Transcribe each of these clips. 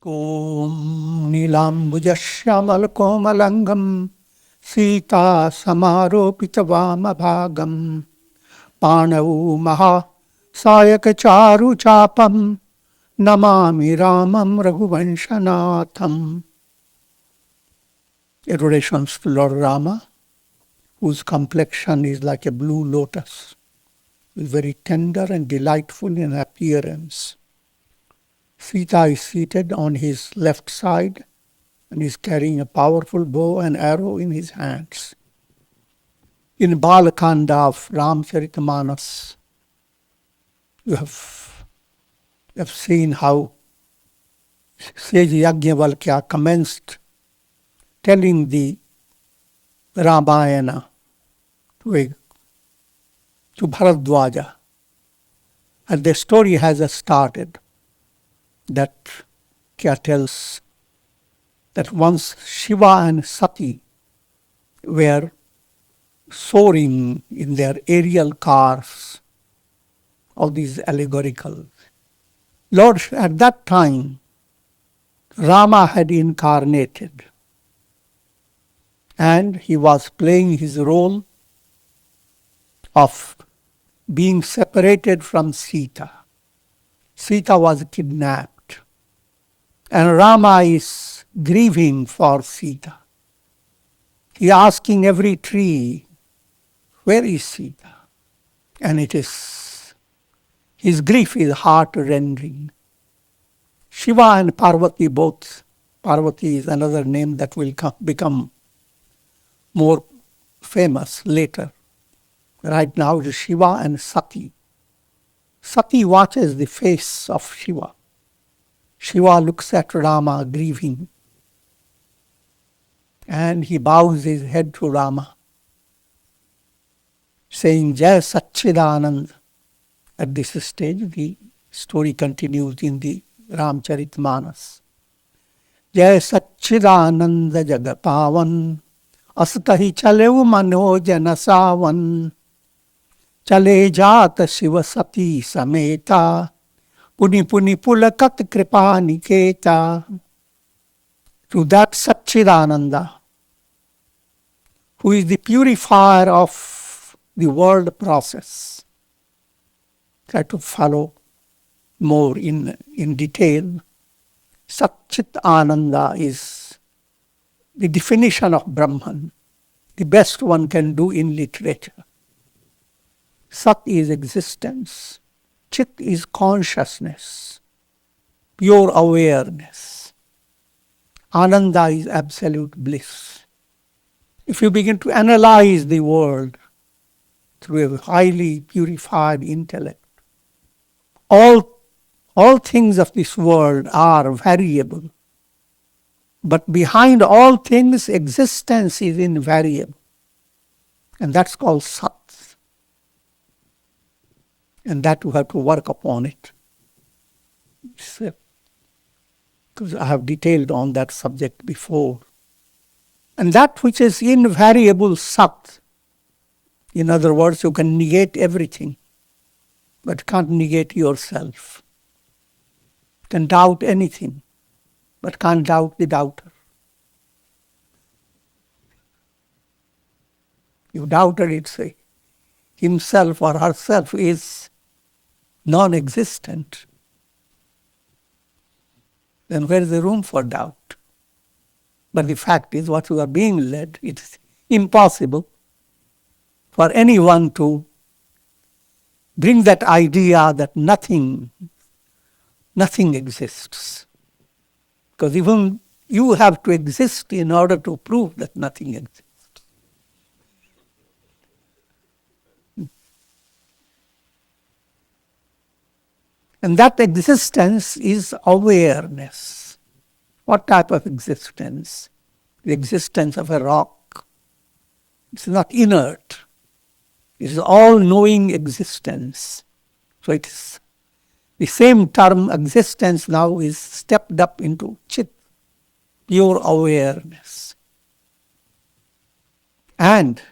Om Nilambujasyamala Komalangam Sita Samaropita Vamabhagam Panavu Maha Sayaka Charu Chapam Namami Ramam Raghuvanshanatham. Adorations to Lord Rama, whose complexion is like a blue lotus, is very tender and delightful in appearance. Sita is seated on his left side and is carrying a powerful bow and arrow in his hands. In Bala Kanda of Ramcharitmanas, you have seen how Sage Yajnavalkya commenced telling the Ramayana to Bharadwaja. And the story has started that Kya tells that once Shiva and Sati were soaring in their aerial cars, all these allegorical. Lord, at that time, Rama had incarnated and he was playing his role of being separated from Sita. Sita was kidnapped and Rama is grieving for Sita. He asking every tree, where is Sita? And it is, his grief is heart-rending. Shiva and Parvati both, Parvati is another name that will become more famous later. Right now it is Shiva and Sati. Sati watches the face of Shiva. Shiva looks at Rama grieving and he bows his head to Rama, saying Jai Sat-Chit-Ananda. At this stage, the story continues in the Ramcharitmanas. Jai Sat-Chit-Ananda Jagapavan Askahi Chalev Manojana Savan Chale Jata Shiva Sati Sameta Puni Puni Pulakat Kripa Niketa. To that Sat-Chit-Ananda, who is the purifier of the world process. Try to follow more in detail. Sat-Chit-Ananda is the definition of Brahman, the best one can do in literature. Sat is existence. Chit is consciousness, pure awareness. Ananda is absolute bliss. If you begin to analyze the world through a highly purified intellect, all things of this world are variable. But behind all things, existence is invariable. And that's called Sat. And that you have to work upon it. Because I have detailed on that subject before. And that which is invariable Sat, in other words, you can negate everything, but can't negate yourself. You can doubt anything, but can't doubt the doubter. If doubter, it's himself or herself is non-existent, then where is the room for doubt? But the fact is, what you are being led, it is impossible for anyone to bring that idea that nothing exists. Because even you have to exist in order to prove that nothing exists. And that existence is awareness. What type of existence? The existence of a rock. It's not inert. It is all-knowing existence. So it is the same term, existence, now is stepped up into Chit, pure awareness. And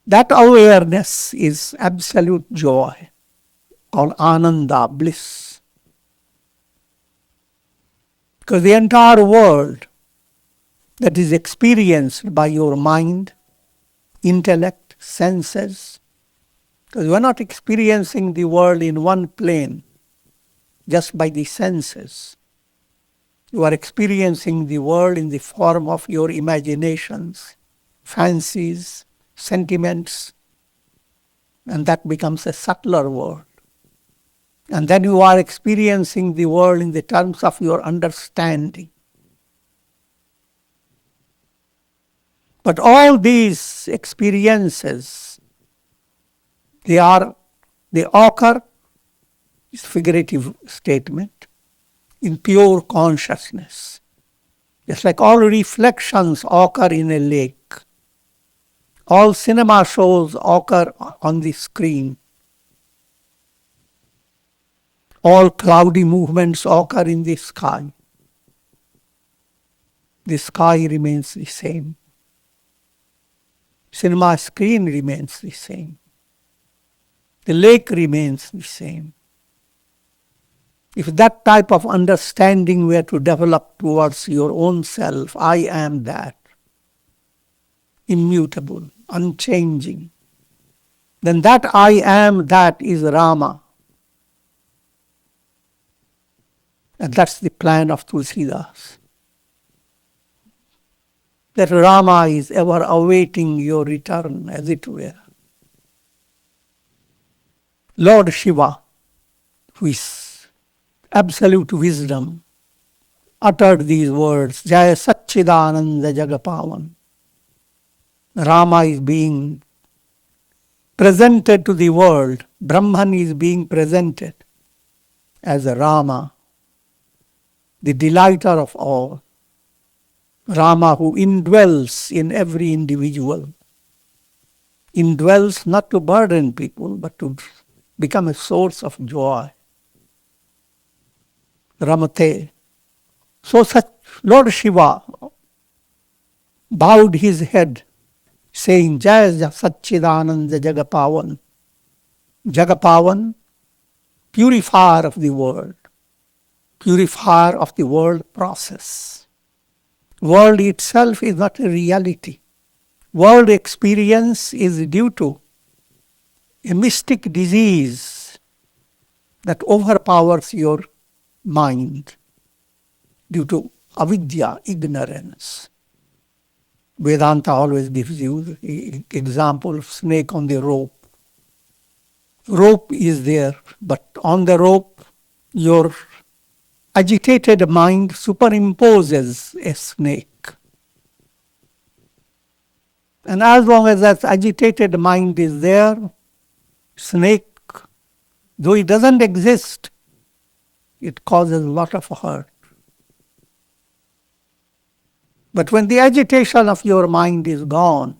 that awareness is absolute joy, called Ananda, bliss. Because the entire world that is experienced by your mind, intellect, senses, because we are not experiencing the world in one plane, just by the senses. You are experiencing the world in the form of your imaginations, fancies, sentiments, and that becomes a subtler world. And then you are experiencing the world in the terms of your understanding. But all these experiences, they occur, is figurative statement, in pure consciousness. Just like all reflections occur in a lake. All cinema shows occur on the screen. All cloudy movements occur in the sky. The sky remains the same. Cinema screen remains the same. The lake remains the same. If that type of understanding were to develop towards your own self, I am that, immutable, unchanging, then that I am that is Rama. And that's the plan of Tulsidas. That Rama is ever awaiting your return, as it were. Lord Shiva, who is absolute wisdom, uttered these words, Jaya Sat-Chit-Ananda Jagapavan. Rama is being presented to the world. Brahman is being presented as a Rama, the delighter of all. Rama who indwells in every individual. Indwells not to burden people, but to become a source of joy. Ramate. So such Lord Shiva bowed his head, saying, Jaya Sat-Chit-Ananda Jagapavan. Jagapavan, purifier of the world. Purifier of the world process. World itself is not a reality. World experience is due to a mystic disease that overpowers your mind due to avidya, ignorance. Vedanta always gives you the example of snake on the rope. Rope is there, but on the rope, your agitated mind superimposes a snake. And as long as that agitated mind is there, snake, though it doesn't exist, it causes a lot of hurt. But when the agitation of your mind is gone,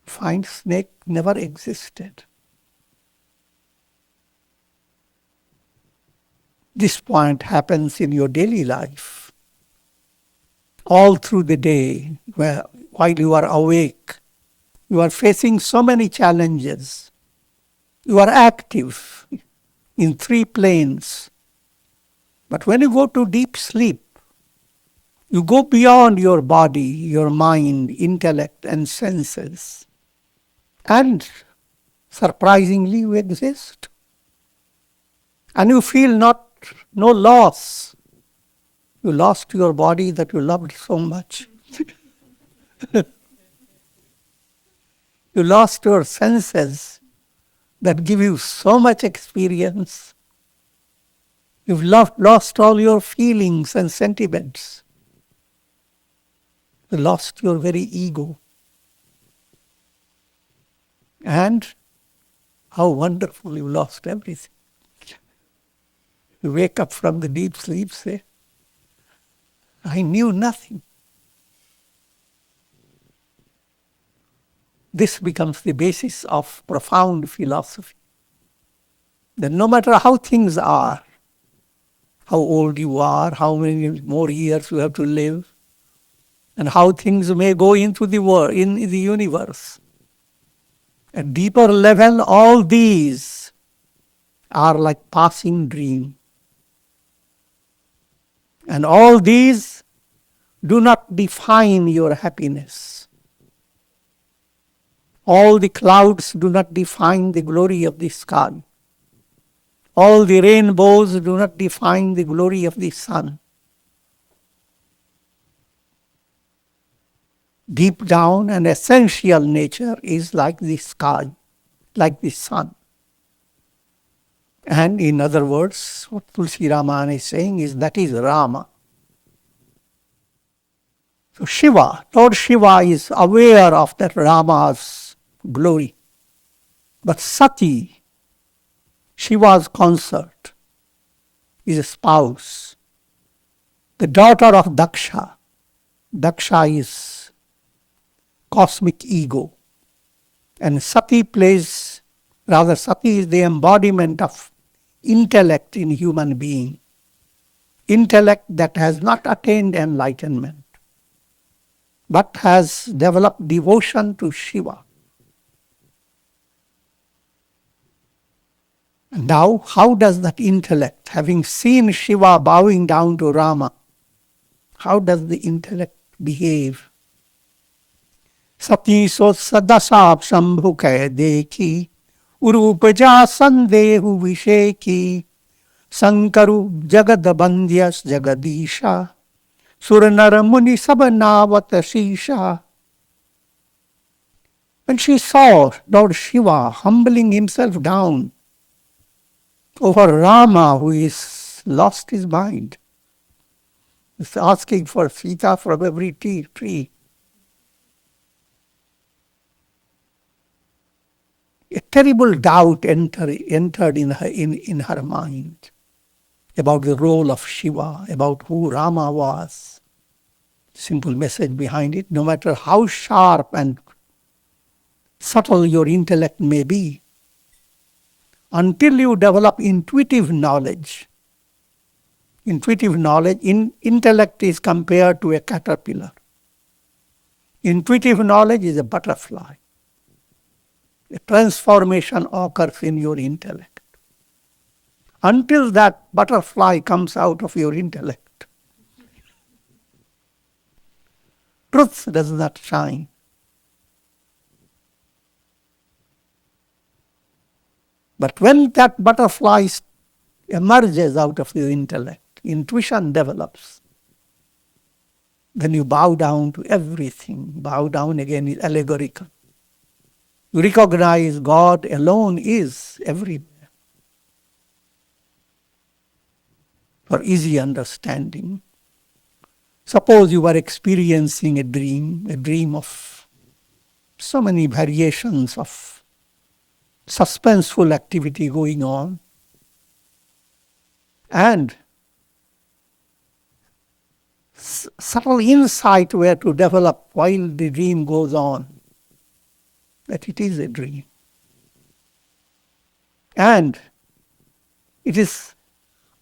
find snake never existed. This point happens in your daily life. All through the day, while you are awake, you are facing so many challenges. You are active in 3 planes. But when you go to deep sleep, you go beyond your body, your mind, intellect, and senses. And surprisingly, you exist. And you feel no loss. You lost your body that you loved so much. You lost your senses that give you so much experience. You've lost all your feelings and sentiments. You lost your very ego. And how wonderful, you lost everything. You wake up from the deep sleep, say, I knew nothing. This becomes the basis of profound philosophy. That no matter how things are, how old you are, how many more years you have to live, and how things may go into the world, in the universe, at deeper level, all these are like passing dream. And all these do not define your happiness. All the clouds do not define the glory of the sky. All the rainbows do not define the glory of the sun. Deep down, an essential nature is like the sky, like the sun. And in other words, what Tulsi Ramayana is saying is that is Rama. So Shiva, Lord Shiva is aware of that Rama's glory. But Sati, Shiva's consort, is a spouse. The daughter of Daksha. Daksha is cosmic ego. And Sati is the embodiment of intellect in human being. Intellect that has not attained enlightenment, but has developed devotion to Shiva. And now, how does that intellect, having seen Shiva bowing down to Rama, how does the intellect behave? Sati so sadasab sambhuke dekhi, urupaja sandehu visheki, sankaru jagadabandhyas jagadisha, suranara muni sabanavat shisha. When she saw Lord Shiva humbling himself down over Rama, who is lost his mind, is asking for Sita from every tree. A terrible doubt entered in her mind about the role of Shiva, about who Rama was. Simple message behind it: no matter how sharp and subtle your intellect may be, until you develop intuitive knowledge, intellect is compared to a caterpillar. Intuitive knowledge is a butterfly. A transformation occurs in your intellect. Until that butterfly comes out of your intellect, truth does not shine. But when that butterfly emerges out of your intellect, intuition develops, then you bow down to everything. Bow down again is allegorical. You recognize God alone is everywhere. For easy understanding, suppose you were experiencing a dream of so many variations of suspenseful activity going on, and subtle insight were to develop while the dream goes on, that it is a dream. And it is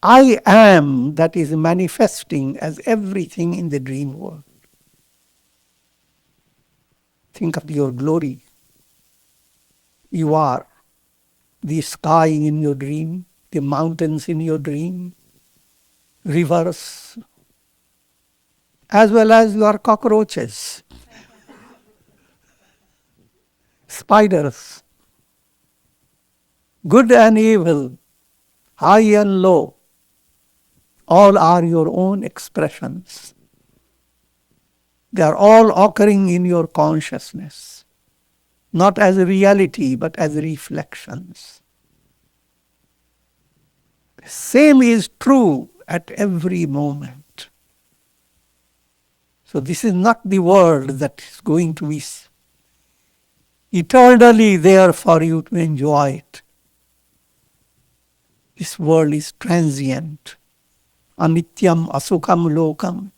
I am that is manifesting as everything in the dream world. Think of your glory. You are the sky in your dream, the mountains in your dream, rivers, as well as your cockroaches, spiders, good and evil, high and low, all are your own expressions. They are all occurring in your consciousness, not as a reality, but as reflections. The same is true at every moment. So this is not the world that is going to be eternally there for you to enjoy it. This world is transient. Anityam asukham lokam.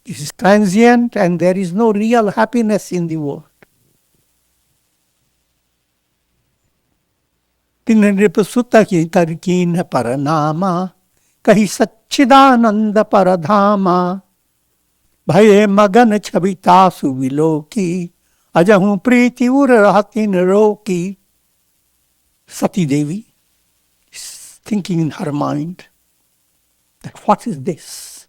This is transient and there is no real happiness in the world. Tinripasutta ki tarkin paranama kahi Sat-Chit-Ananda paradhama bhaye magan chabitasu viloki ajahu priti urrahatin roki. Sati Devi is thinking in her mind that what is this?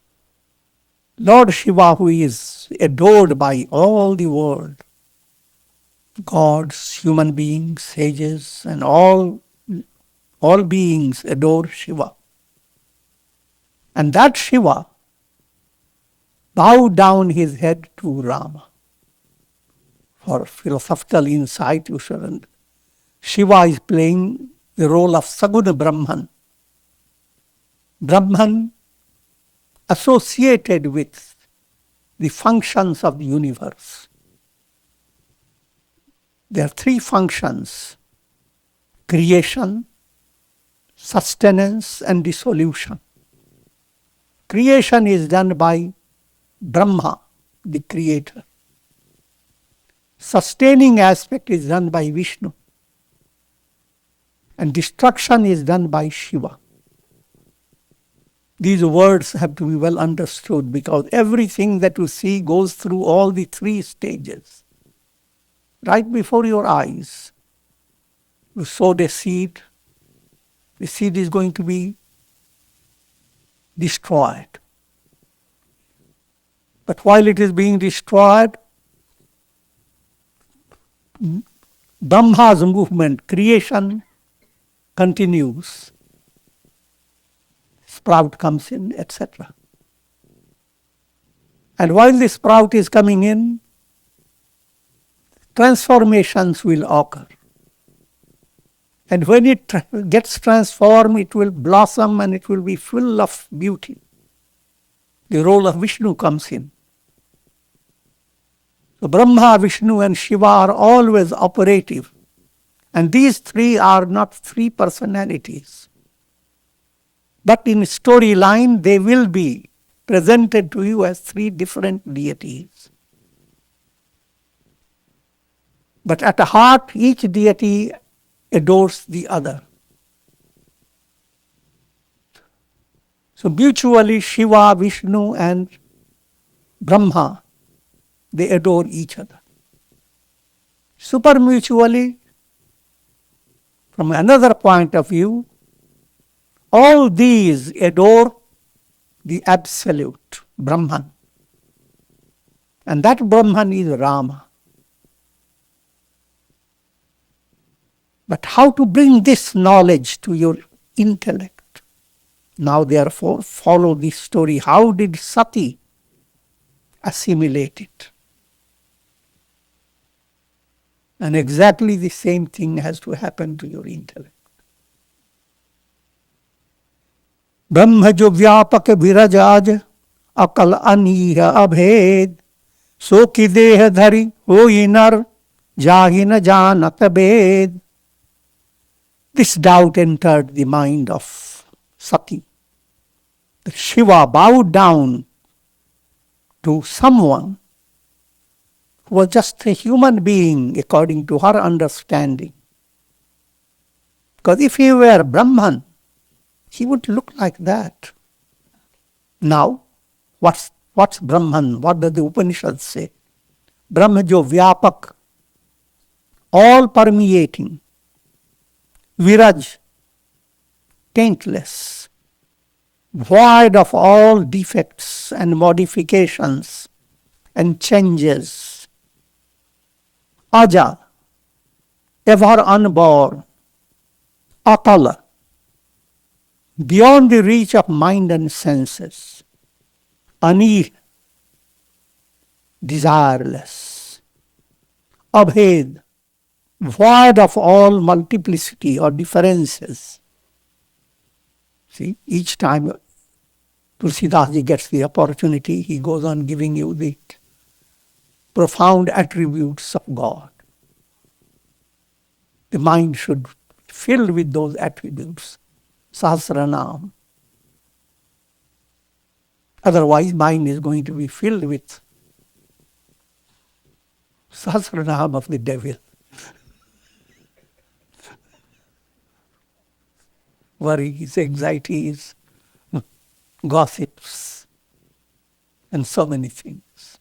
Lord Shiva, who is adored by all the world, gods, human beings, sages, and all beings adore Shiva. And that Shiva bowed down his head to Rama. For philosophical insight, you should. Shiva is playing the role of Saguna Brahman. Brahman associated with the functions of the universe. There are three functions: creation, sustenance, and dissolution. Creation is done by Brahma, the creator. Sustaining aspect is done by Vishnu. And destruction is done by Shiva. These words have to be well understood because everything that you see goes through all the three stages. Right before your eyes, you sowed a seed. The seed is going to be destroyed. But while it is being destroyed, Brahma's movement, creation, continues. Sprout comes in, etc. And while the sprout is coming in, transformations will occur. And when it gets transformed, it will blossom and it will be full of beauty. The role of Vishnu comes in. So Brahma, Vishnu, and Shiva are always operative. And these three are not three personalities. But in storyline, they will be presented to you as three different deities. But at the heart, each deity adores the other. So mutually, Shiva, Vishnu, and Brahma, they adore each other. Supermutually, from another point of view, all these adore the absolute Brahman. And that Brahman is Rama. But how to bring this knowledge to your intellect? Now therefore follow this story. How did Sati assimilate it? And exactly the same thing has to happen to your intellect. ब्रह्म जो व्यापक विरज आज अकल अनीह अभेद सो की देह धरि होई नर जाहि न जानत भेद. This doubt entered the mind of Sati. That Shiva bowed down to someone who was just a human being according to her understanding. Because if he were Brahman, he would look like that. Now, what's Brahman? What does the Upanishads say? Brahma jo vyapak, all-permeating, viraj, taintless, void of all defects and modifications and changes, aja, ever unborn, atala, beyond the reach of mind and senses, ani, desireless, abhed, void of all multiplicity or differences. See, each time Tulsi Ji gets the opportunity, he goes on giving you the profound attributes of God. The mind should be filled with those attributes. Sahasranam. Otherwise, mind is going to be filled with Sahasranam of the devil. Worries, anxieties, gossips, and so many things.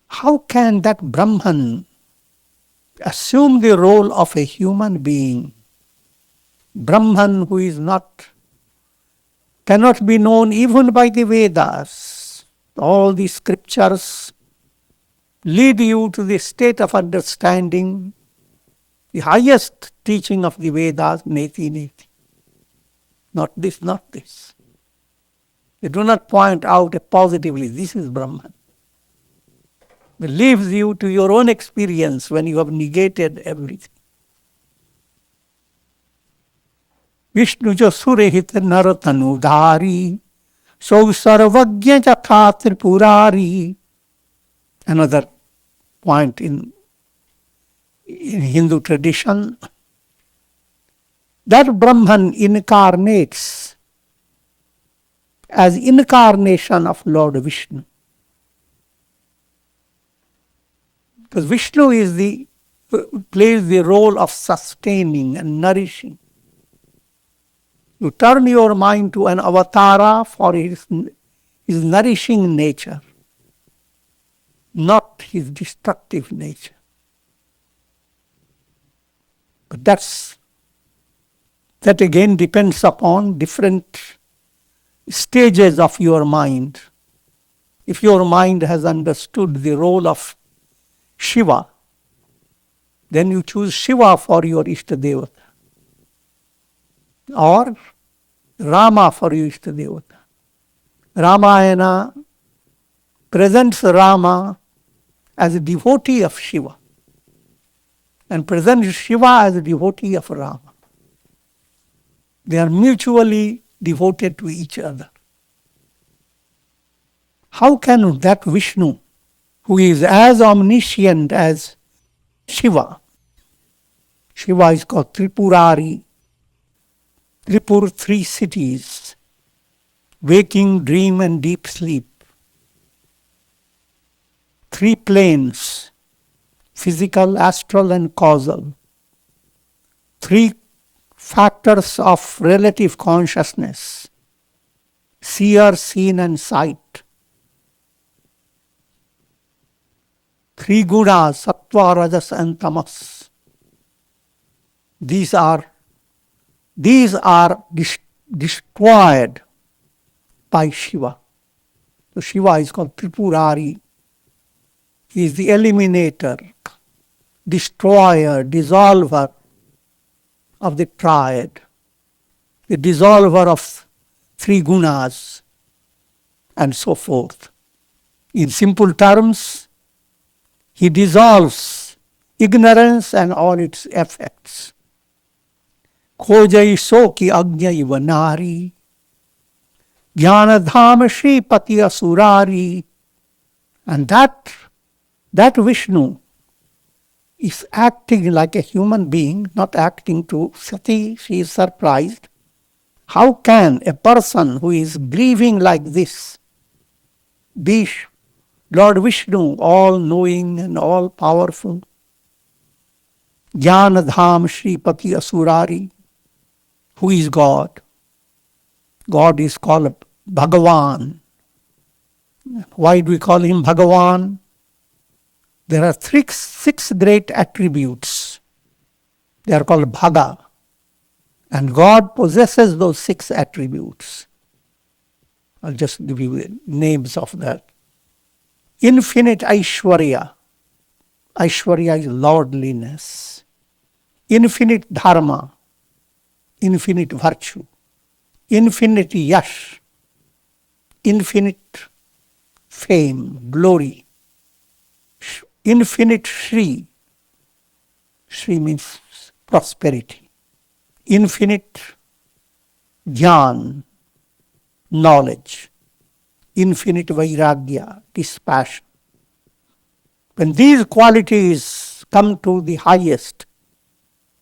How can that Brahman assume the role of a human being? Brahman who is not, cannot be known even by the Vedas. All these scriptures lead you to the state of understanding the highest teaching of the Vedas, neti neti. Not this, not this. They do not point out positively, this is Brahman. It leaves you to your own experience when you have negated everything. Vishnu jo surehit naratanu dhari, so sarvagya jatha tripurari. Another point in Hindu tradition, that Brahman incarnates as incarnation of Lord Vishnu. Because Vishnu plays the role of sustaining and nourishing. You turn your mind to an avatara for his nourishing nature, not his destructive nature. But that again depends upon different stages of your mind. If your mind has understood the role of Shiva, then you choose Shiva for your Ishtadevata, or Rama for your Ishtadevata. Ramayana presents Rama as a devotee of Shiva and presents Shiva as a devotee of Rama. They are mutually devoted to each other. How can that Vishnu, who is as omniscient as Shiva, Shiva is called Tripurari, Tripur, 3 cities, waking, dream and deep sleep, 3 planes, physical, astral and causal, 3 factors of relative consciousness, seer, seen and sight, 3 gunas, sattva, rajas and tamas. These are destroyed by Shiva. So Shiva is called Tripurari. He is the eliminator, destroyer, dissolver of the triad, the dissolver of 3 gunas, and so forth. In simple terms, he dissolves ignorance and all its effects. Khojai so ki agnya iva nari, jnana dham shri pati asurari. And that Vishnu is acting like a human being, not acting to Sati. She is surprised. How can a person who is grieving like this be Lord Vishnu, all-knowing and all-powerful? Jnana dham shri pati asurari. Who is God? God is called Bhagavan. Why do we call him Bhagavan? There are 6 great attributes. They are called Bhaga. And God possesses those 6 attributes. I'll just give you the names of that. Infinite Aishwarya. Aishwarya is lordliness. Infinite Dharma. Infinite virtue. Infinite Yash. Infinite fame, glory. Infinite Strī. Strī means prosperity. Infinite Jnana, knowledge. Infinite Vairagya, dispassion. When these qualities come to the highest,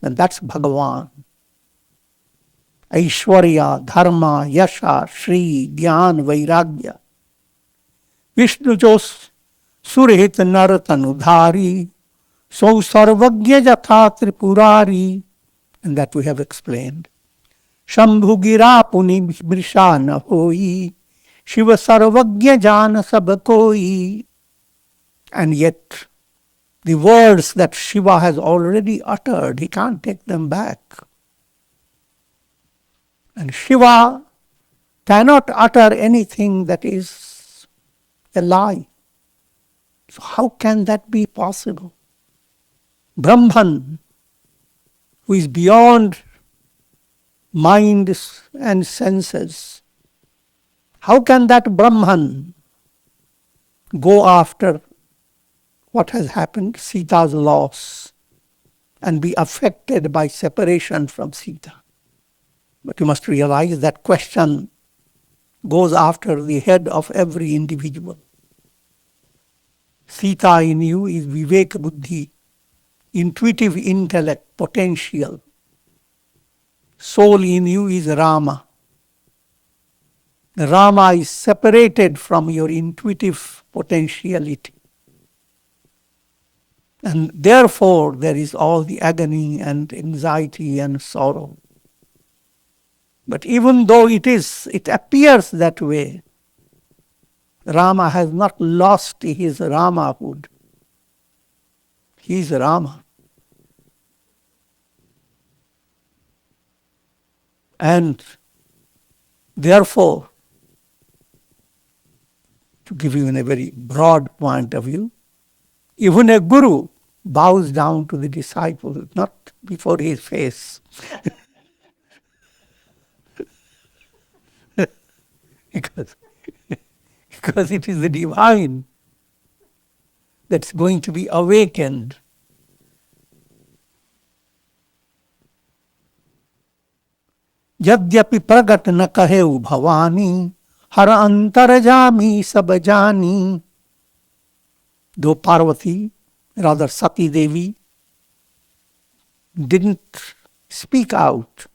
then that's Bhagavan. Aishwarya, Dharma, Yasha, Strī, Jnana, Vairagya. Vishnu Jos Surehit Naratanu Dhari, so Sarvagya Jatha Tripurari. And that we have explained. Shambhu Gira Puni Brishana Hoi, Shiva Sarvagya Jana Sabakoi. And yet, the words that Shiva has already uttered, he can't take them back. And Shiva cannot utter anything that is a lie. So how can that be possible? Brahman, who is beyond mind and senses, how can that Brahman go after what has happened, Sita's loss, and be affected by separation from Sita? But you must realize that question goes after the head of every individual. Sita in you is Vivek Buddhi, intuitive intellect, potential. Soul in you is Rama. Rama is separated from your intuitive potentiality. And therefore there is all the agony and anxiety and sorrow. But even though it appears that way, Rama has not lost his Ramahood. He is Rama. And therefore, to give you in a very broad point of view, even a guru bows down to the disciple, not before his face. because it is the divine that's going to be awakened. यद्यपि प्रगट न कहेउ भवानी हर अंतर जामी सब जानी. Though Parvati, rather Sati Devi, didn't speak out,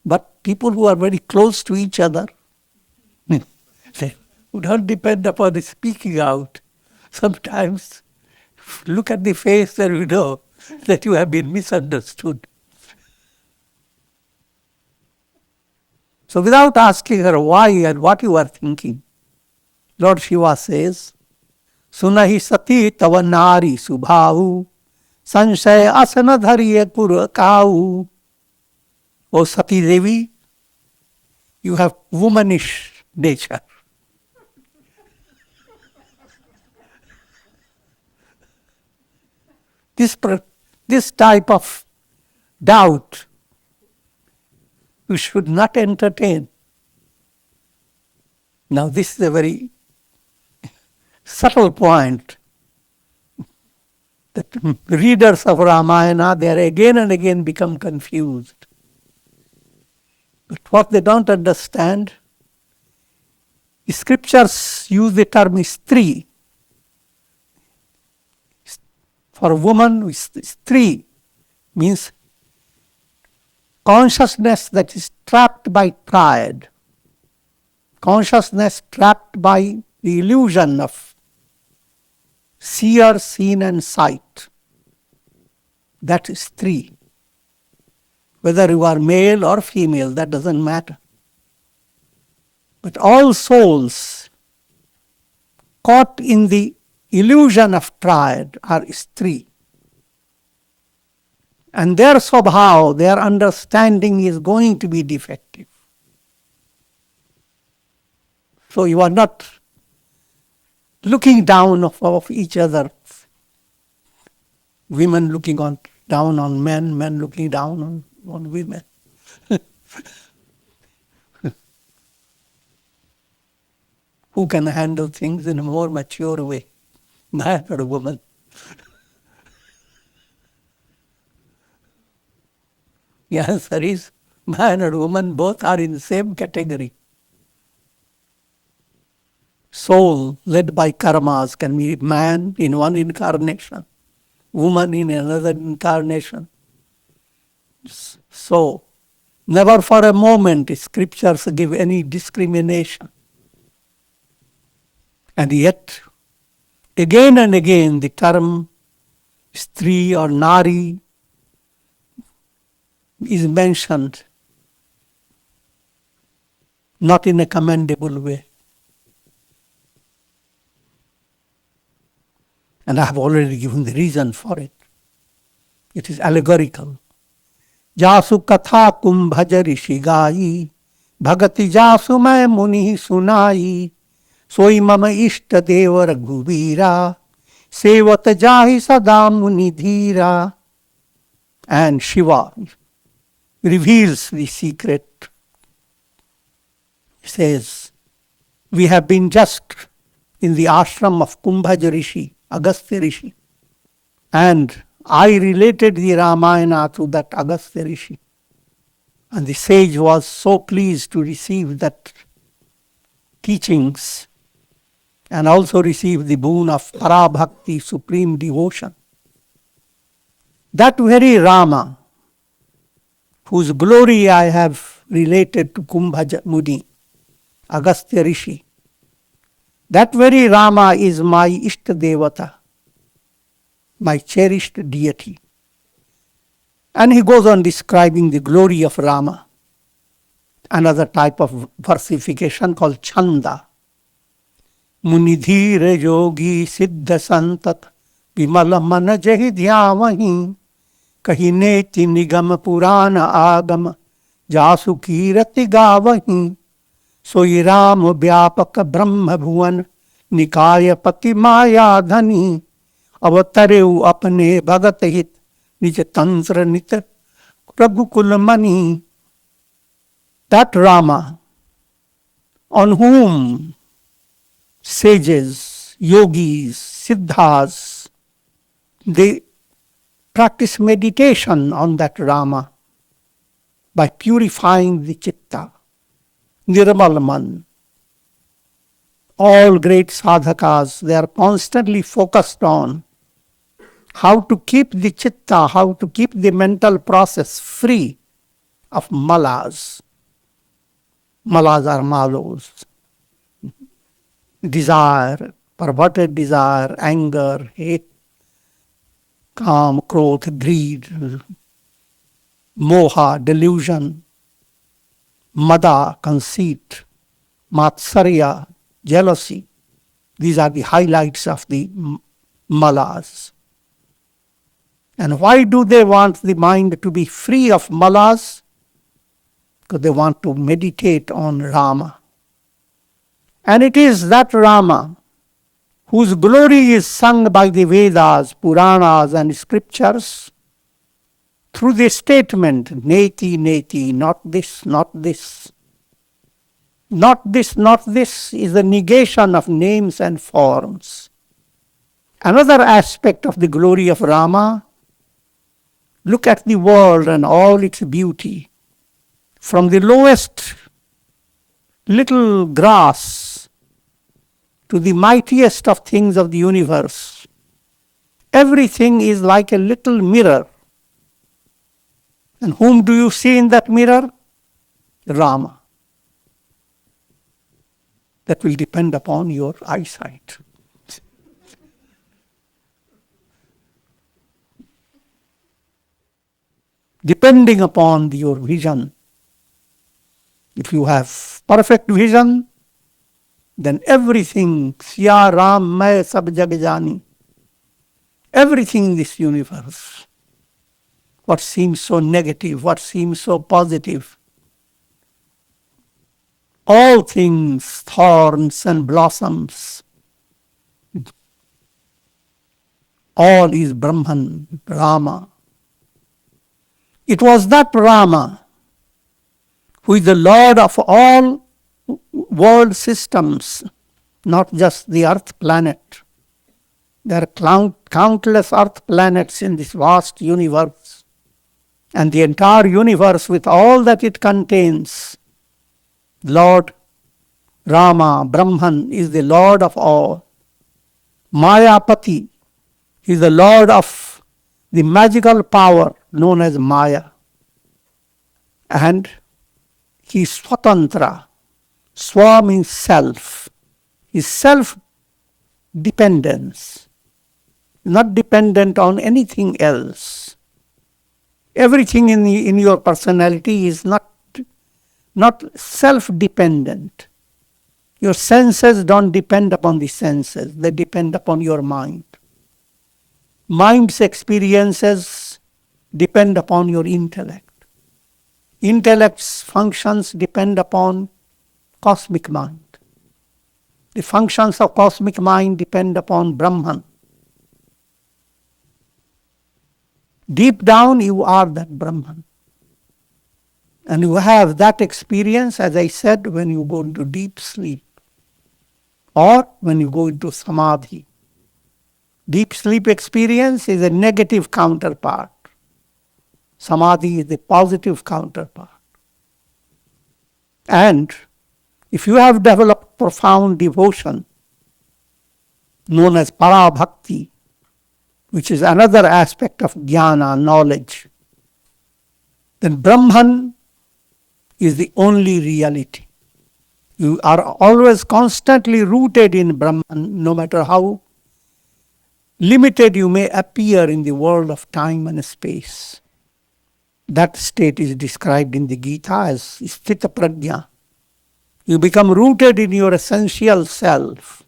but people who are very close to each other, they who don't depend upon the speaking out, sometimes look at the face and you know that you have been misunderstood. So without asking her why and what you are thinking, Lord Shiva says, Sunahi sati tava nari subhau, sanshay asana dhariye pura kau. O Sati Devi, you have womanish nature. This type of doubt you should not entertain. Now this is a very subtle point that readers of Ramayana, they are again and again become confused. But what they don't understand, scriptures use the term Strī. For a woman, Strī means consciousness that is trapped by triad, consciousness trapped by the illusion of seer, seen and sight. That is Strī. Whether you are male or female, that doesn't matter. But all souls caught in the illusion of triad are Strī. And their swabhav, their understanding is going to be defective. So you are not looking down of each other. Women looking down on men, men looking down on women. Who can handle things in a more mature way? Man or a woman? The answer is man or woman, both are in the same category. Soul led by karmas can be man in one incarnation, woman in another incarnation. So, never for a moment scriptures give any discrimination. And yet, again and again the term Strī or Nari is mentioned, not in a commendable way. And I have already given the reason for it. It is allegorical. Jasu katha kumbhaja rishi gayi, bhagati jasu mai muni sunai, Soi mama ishta deva raghuvira, sevat jahi sada munidhira. And Shiva reveals the secret. He says, we have been just in the ashram of Kumbhaja Rishi, Agastya Rishi. And I related the Ramayana to that Agastya Rishi. And the sage was so pleased to receive that teachings and also receive the boon of Parabhakti, supreme devotion. That very Rama, whose glory I have related to Kumbhaja Muni, Agastya Rishi, that very Rama is my Ishta Devata, my cherished deity. And he goes on describing the glory of Rama, another type of versification called Chanda. Munidhira yogi siddha santat vimala mana jahi dhyavahi kahi neti nigam purana agam jasu kirati gavahi soi ram vyapak brahma bhuvan nikaya pati maya dhani avatareu apne bhagat hit nij tantra nit prabhukul mani. That Rama, on whom sages, yogis, siddhas, they practice meditation on that Rama by purifying the chitta, nirmalman. All great sadhakas, they are constantly focused on how to keep the chitta, how to keep the mental process free of malas. Malas are malos. Desire, perverted desire, anger, hate, काम, क्रोध, greed, moha, delusion, mada, conceit, matsarya, jealousy. These are the highlights of the malas. And why do they want the mind to be free of malas? Because they want to meditate on Rama. And it is that Rama whose glory is sung by the Vedas, Puranas and scriptures through the statement, neti, neti, not this, not this. Not this, not this is the negation of names and forms. Another aspect of the glory of Rama, look at the world and all its beauty. From the lowest little grass to the mightiest of things of the universe, everything is like a little mirror. And whom do you see in that mirror? Rama. That will depend upon your eyesight. Depending upon your vision. If you have perfect vision, then everything, Siya Ram Mai Sab Jag Jani, everything in this universe, what seems so negative, what seems so positive, all things, thorns and blossoms, all is Brahman, Rama. It was that Rama who is the Lord of all world systems, not just the earth planet. There are countless earth planets in this vast universe. And the entire universe with all that it contains, Lord Rama, Brahman, is the Lord of all. Mayapati is the Lord of the magical power known as Maya. And he is Swatantra. Swa means self. His self-dependence, not dependent on anything else. Everything in your personality is not self-dependent. Your senses don't depend upon the senses. They depend upon your mind. Mind's experiences depend upon your intellect. Intellect's functions depend upon cosmic mind. The functions of cosmic mind depend upon Brahman. Deep down, you are that Brahman. And you have that experience, as I said, when you go into deep sleep or when you go into samadhi. Deep sleep experience is a negative counterpart. Samadhi is the positive counterpart. And if you have developed profound devotion, known as para-bhakti, which is another aspect of jnana, knowledge, then Brahman is the only reality. You are always constantly rooted in Brahman, no matter how limited you may appear in the world of time and space. That state is described in the Gita as sthita prajna. You become rooted in your essential self.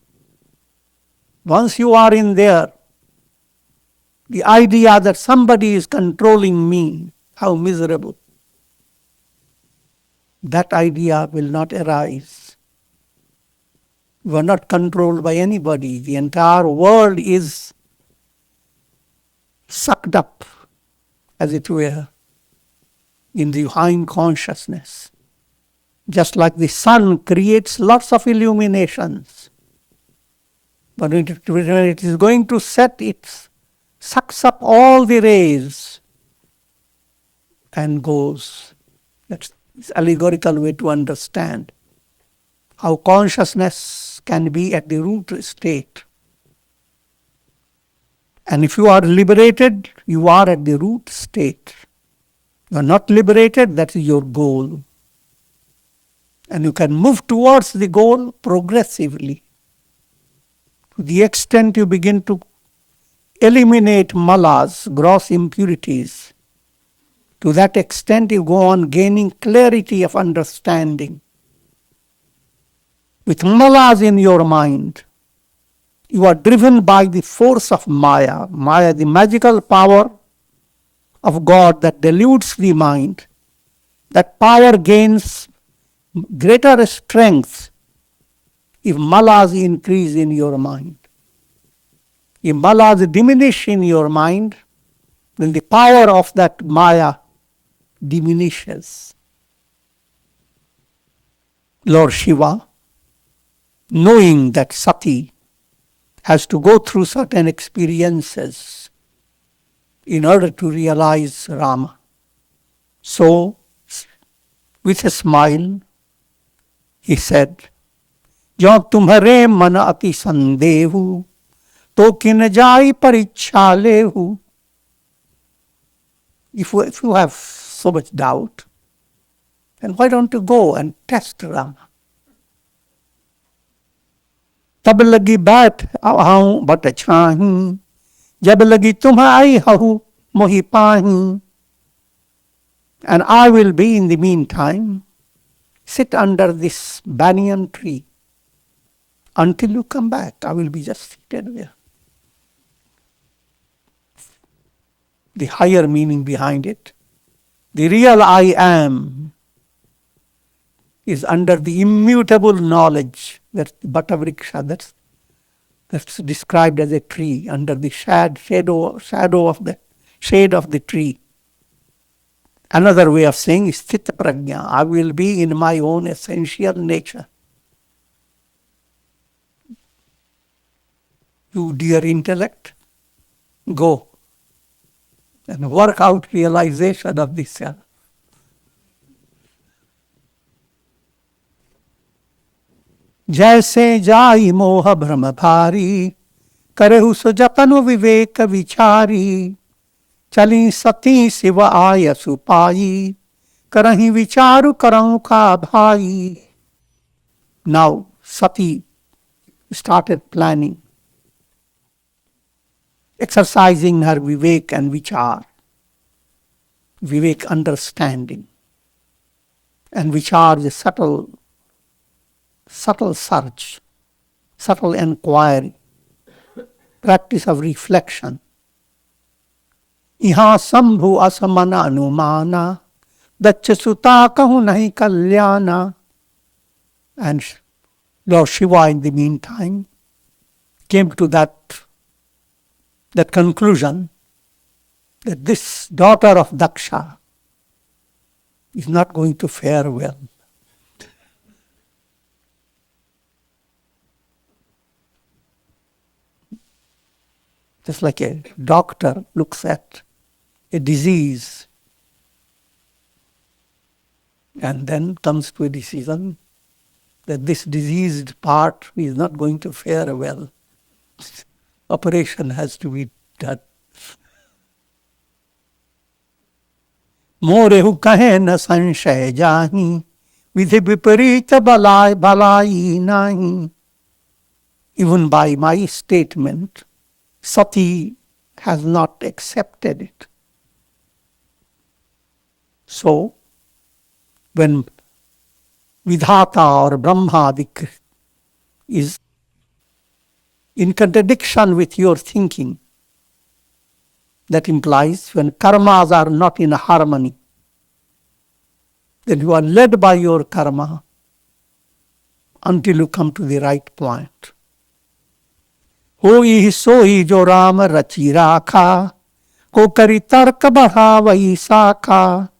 Once you are in there, the idea that somebody is controlling me, how miserable. That idea will not arise. You are not controlled by anybody. The entire world is sucked up, as it were, in the divine consciousness. Just like the sun creates lots of illuminations. But when it is going to set, it sucks up all the rays and goes. That's the allegorical way to understand how consciousness can be at the root state. And if you are liberated, you are at the root state. You are not liberated, that is your goal. And you can move towards the goal progressively. To the extent you begin to eliminate malas, gross impurities, to that extent you go on gaining clarity of understanding. With malas in your mind, you are driven by the force of Maya. Maya, the magical power of God that deludes the mind. That power gains greater strength if malas increase in your mind. If malas diminish in your mind, then the power of that Maya diminishes. Lord Shiva, knowing that Sati has to go through certain experiences in order to realize Rama. So, with a smile, he said, "Jo tumhare man ati sandehu, to kin jai pariksha lehu." If you have so much doubt, then why don't you go and test Rama? तब लगी बैठ आऊं but छाही, जब लगी तुम आई हूँ मोहि पाही. And I will be in the meantime, sit under this banyan tree until you come back. I will be just seated there. The higher meaning behind it, the real I am, is under the immutable knowledge. That's the Bhattavriksha, that's described as a tree under the shadow of the shade of the tree. Another way of saying is sthita prajna. I will be in my own essential nature. You dear intellect, go and work out realization of this self. जैसे जाई मोह भ्रम भारी, करहु सो जपन विवेक विचारी. चली सती शिव आय सुपाई, करहि विचारु करऊं का भाई. Now Sati started planning, exercising her vivek and vichar. Vivek, understanding, and vichar is subtle search, subtle inquiry, practice of reflection. Iha sambhu asamana anumana, daccha suta kahu nahi kalyana. And Lord Shiva, in the meantime, came to that conclusion that this daughter of Daksha is not going to fare well. Just like a doctor looks at a disease and then comes to a decision that this diseased part is not going to fare well. Operation has to be done. Morehu kahe na sanshay jahi, vidhi viparita balai nahi. Even by my statement, Sati has not accepted it. So, when Vidhata or Brahma is in contradiction with your thinking, that implies when karmas are not in harmony, then you are led by your karma until you come to the right point. Hoi soi jo Rama rachi rakha, ko kari tark badhavai sakha.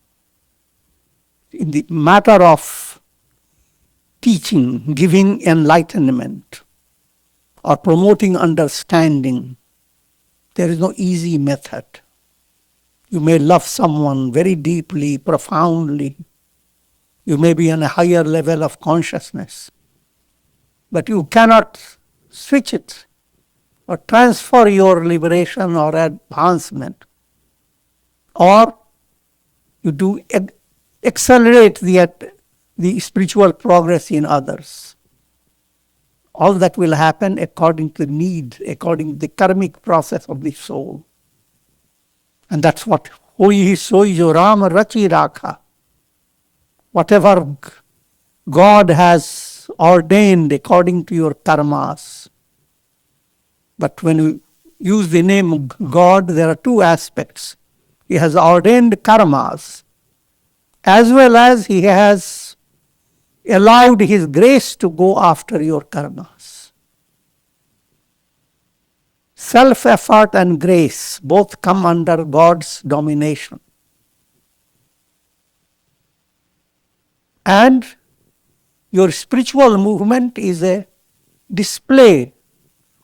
In the matter of teaching, giving enlightenment, or promoting understanding, there is no easy method. You may love someone very deeply, profoundly. You may be on a higher level of consciousness. But you cannot switch it or transfer your liberation or advancement. Or you do accelerate the spiritual progress in others. All that will happen according to need, according to the karmic process of the soul. And that's what Hoi soi jo Rama rachi rakha. Whatever God has ordained according to your karmas. But when you use the name God, there are two aspects. He has ordained karmas, as well as He has allowed His grace to go after your karmas. Self-effort and grace both come under God's domination. And your spiritual movement is a display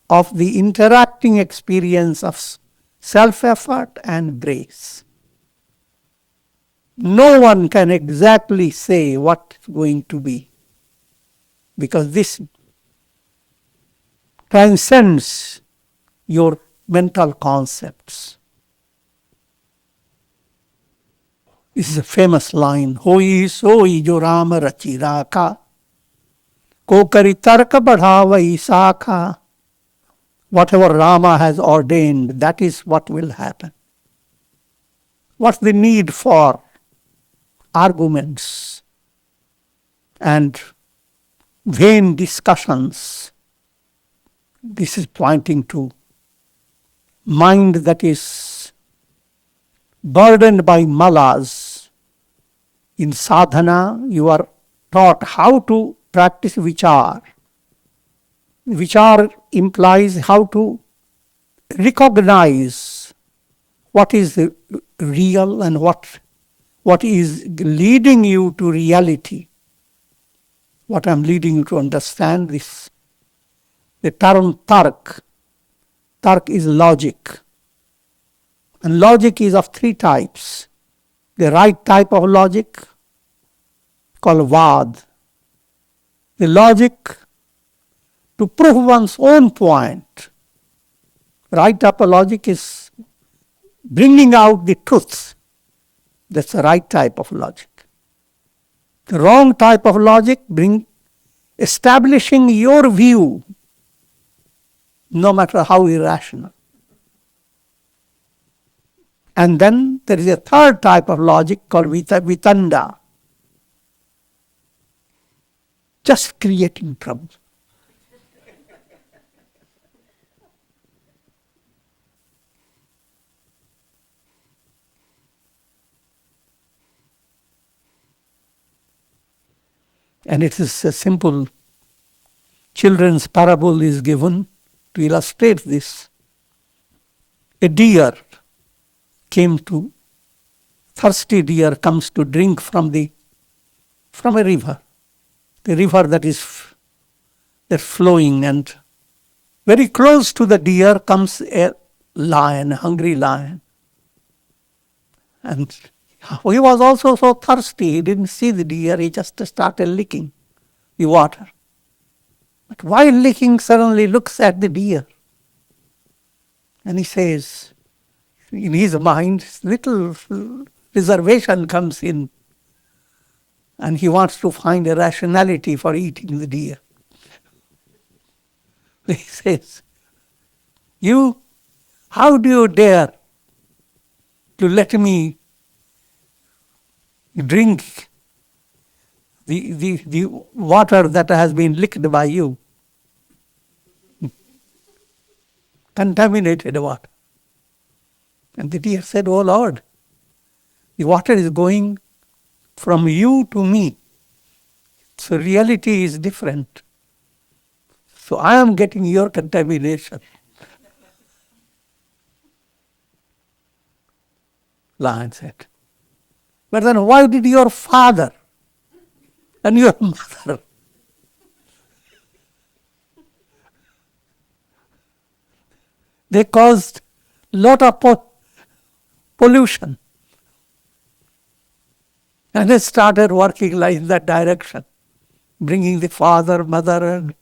of the interacting experience of self-effort and grace. No one can exactly say what it's going to be, because this transcends your mental concepts. This is a famous line, Hoi soi jo Rama rachi rakha, ko kari tarka badhavai sakha. Whatever Rama has ordained, that is what will happen. What's the need for arguments and vain discussions? This is pointing to mind that is burdened by malas. In sadhana, you are taught how to practice vichar. Vichar implies how to recognize what is real and what is leading you to reality. What I'm leading you to understand is the term tark. Tark is logic. And logic is of three types. The right type of logic, called vad. The logic to prove one's own point. Right type of logic is bringing out the truth. That's the right type of logic. The wrong type of logic establishing your view, no matter how irrational. And then there is a third type of logic called vitanda. Just creating trouble. And it is a simple children's parable is given to illustrate this. A deer thirsty deer comes to drink from a river. The river that's flowing, and very close to the deer comes a lion, a hungry lion. And he was also so thirsty, he didn't see the deer, he just started licking the water. But while licking, suddenly looks at the deer. And he says, in his mind, little reservation comes in. And he wants to find a rationality for eating the deer. He says, how do you dare to let me drink the water that has been licked by you? Contaminated water. And the deer said, "Oh Lord, the water is going from you to me. So reality is different. So I am getting your contamination." Lion said, "But then why did your father and your mother they caused lot of pollution?" And they started working like in that direction, bringing the father, mother, and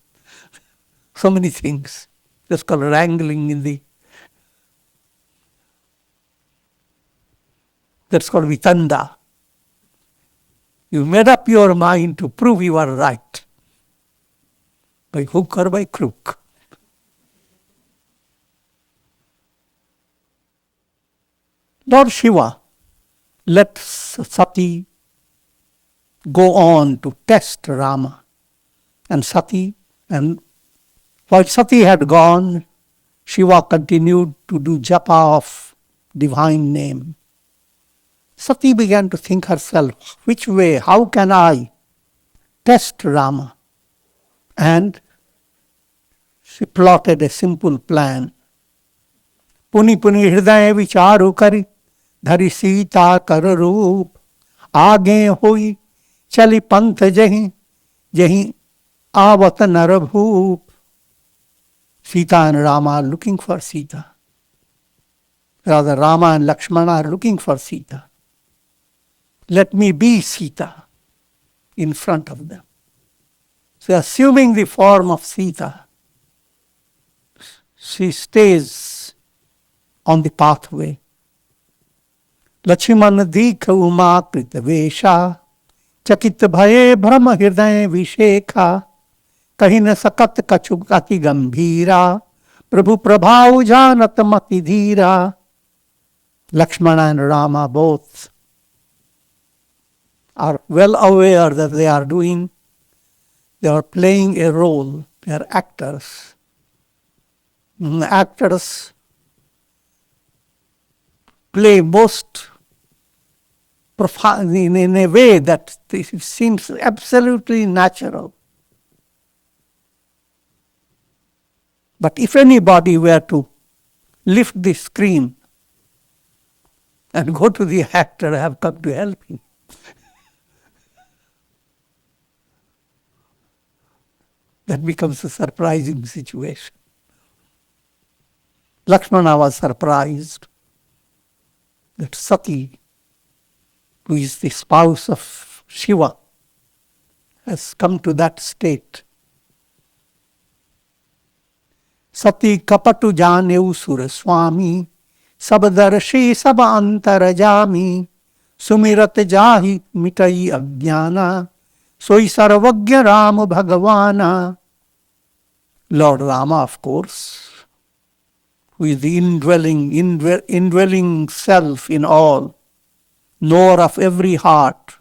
so many things. That's called wrangling that's called vitanda. You made up your mind to prove you are right, by hook or by crook. Lord Shiva let Sati go on to test Rama and Sati, and while Sati had gone, Shiva continued to do japa of divine name. Sati began to think herself, which way, how can I test Rama? And she plotted a simple plan. Puni puni hridaya vicharu kari, dhari Sita kar roop, aage hoi chali panth jahi, jahi avat narabhoop. Sita and Rama are looking for Sita. Rather, Rama and Lakshmana are looking for Sita. Let me be Sita in front of them. So assuming the form of Sita, she stays on the pathway. Lakshmana dikha uma krita vesha, chakit bhaye brahma hridaya vishekha, kahina sakat kachukati gambhira, prabhu prabhav janat mati dhira. Lakshmana and Rama both are well aware that they are playing a role. They are actors. Actors play most profound in a way that it seems absolutely natural. But if anybody were to lift the screen and go to the actor, I have come to help him, that becomes a surprising situation. Lakshmana was surprised that Sati, who is the spouse of Shiva, has come to that state. Sati kapatu janeu sura swami, sabdarshi sab antarajami, sumirat jahi mitai ajnana, soi sarvagya Ram Bhagavana. Lord Rama, of course, who is the indwelling self in all, knower of every heart,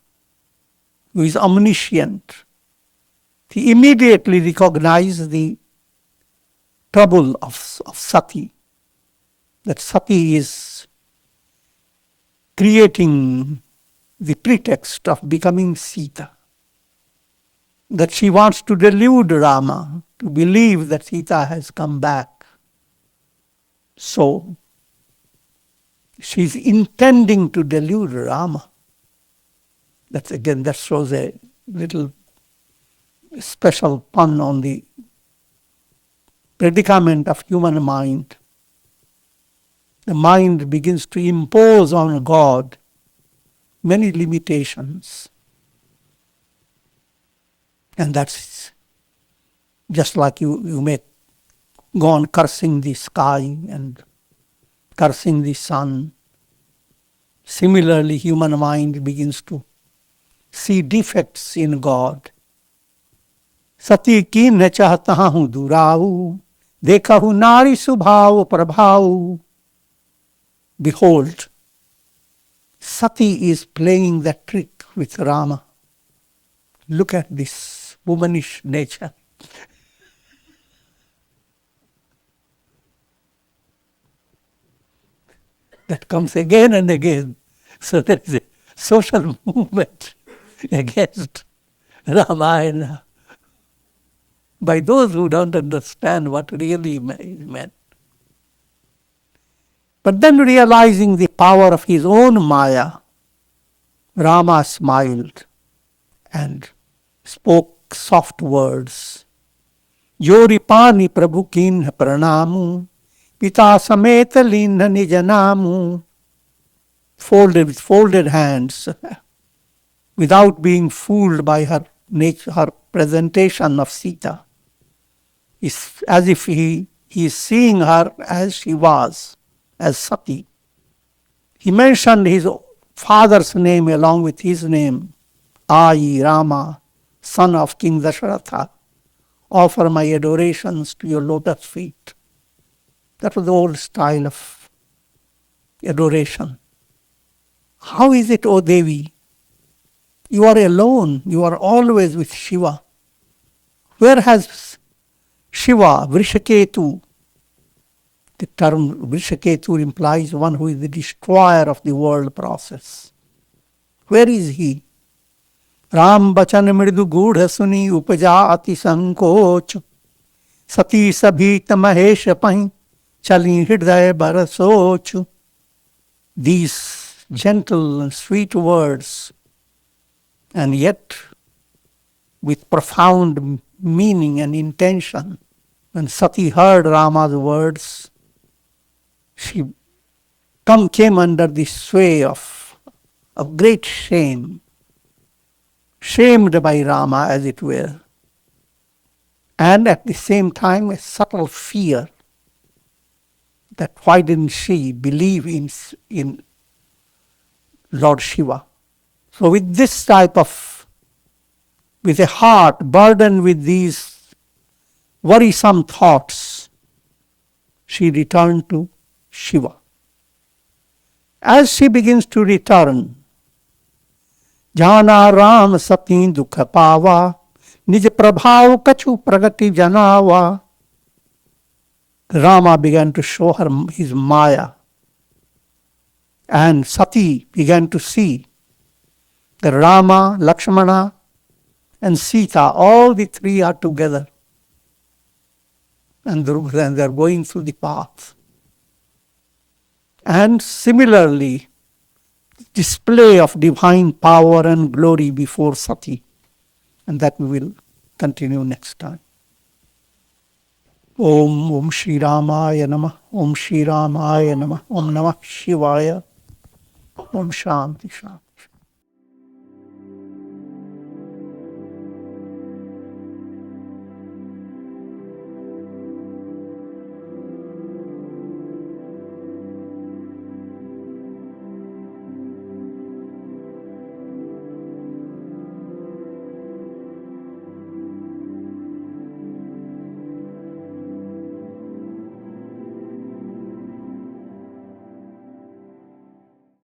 who is omniscient, he immediately recognized the trouble of Sati, that Sati is creating the pretext of becoming Sita, that she wants to delude Rama to believe that Sita has come back. So, she's intending to delude Rama. That shows a little special pun on the predicament of human mind. The mind begins to impose on God many limitations. And that's just like you may go on cursing the sky and cursing the sun. Similarly, human mind begins to see defects in God. Sati ki न चाहता हूँ दुराऊ, देखा हूँ नारी स्वभाव प्रभाव. Behold, Sati is playing that trick with Rama. Look at this womanish nature. That comes again and again. So there is a social movement against Ramayana by those who don't understand what really is meant. But then, realizing the power of his own Maya, Rama smiled and spoke soft words. Yoripani Prabhu kin pranamu, Pita sameta linna nijanamu. Folded with folded hands, without being fooled by her nature, her presentation of Sita. It's as if he is seeing her as she was, as Sati. He mentioned his father's name along with his name. I, Rama, son of King Dasharatha, offer my adorations to your lotus feet. That was the old style of adoration. How is it, O Devi? You are alone. You are always with Shiva. Where has Shiva, Vrishaketu? The term Vrishaketu implies one who is the destroyer of the world process. Where is he? Ram bachan mridu gudha suni upaja ati sankoch. Sati sabhita mahesh pahi chali hridaya barasoch. These gentle and sweet words, and yet with profound meaning and intention. When Sati heard Rama's words, she came under the sway of great shame, shamed by Rama, as it were, and at the same time a subtle fear that why didn't she believe in Lord Shiva. So with this type of, with a heart burdened with these worrisome thoughts, she returned to Shiva. As she begins to return, Jana Ram Sati Dukha Pava, Nij Prabhav Kachu Pragati Janawa. Rama began to show her his Maya. And Sati began to see that Rama, Lakshmana, and Sita, all the three are together. And they're going through the path. And similarly, display of divine power and glory before Sati. And that we will continue next time. Om Shri Ramaya Namah, Om Shri Ramaya Namah, Om Namah Shivaya. Om Shanti Shanti.